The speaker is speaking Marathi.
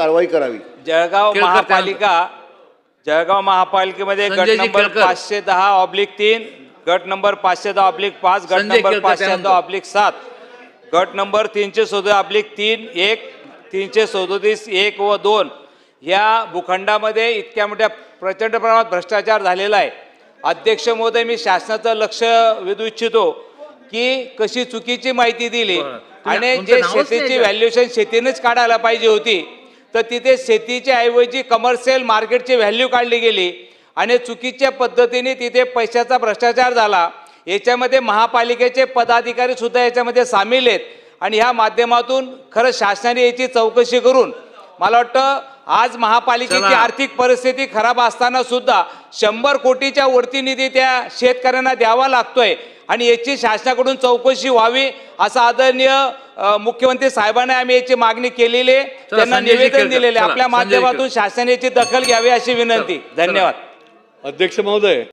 कारवाई करावी. जळगाव महापालिकेमध्ये गट नंबर 510/3, गट नंबर 510/5, गट नंबर 510/7, गट नंबर 314/3, 1, 337, 1 व 2 या भूखंडामध्ये इतक्या मोठ्या प्रचंड प्रमाणात भ्रष्टाचार झालेला आहे. अध्यक्ष महोदय, मी शासनाचं लक्ष वेधू इच्छितो की कशी चुकीची माहिती दिली आणि जे शेतीची व्हॅल्युएशन शेतीनेच काढायला पाहिजे होती तर तिथे शेतीच्या ऐवजी कमर्शियल मार्केटची व्हॅल्यू काढली गेली आणि चुकीच्या पद्धतीने तिथे पैशाचा भ्रष्टाचार झाला. याच्यामध्ये महापालिकेचे पदाधिकारी सुद्धा याच्यामध्ये सामील आहेत आणि ह्या माध्यमातून खरं शासनाने याची चौकशी करून, मला वाटतं आज महापालिकेची आर्थिक परिस्थिती खराब असताना सुद्धा 100 कोटीच्या वरती निधी त्या शेतकऱ्यांना द्यावा लागतोय आणि याची शासनाकडून चौकशी व्हावी असं आदरणीय मुख्यमंत्री साहेबांना आम्ही याची मागणी केलेली आहे, त्यांना निवेदन दिलेले. आपल्या माध्यमातून शासनाने याची दखल घ्यावी अशी विनंती. धन्यवाद. अध्यक्ष महोदय.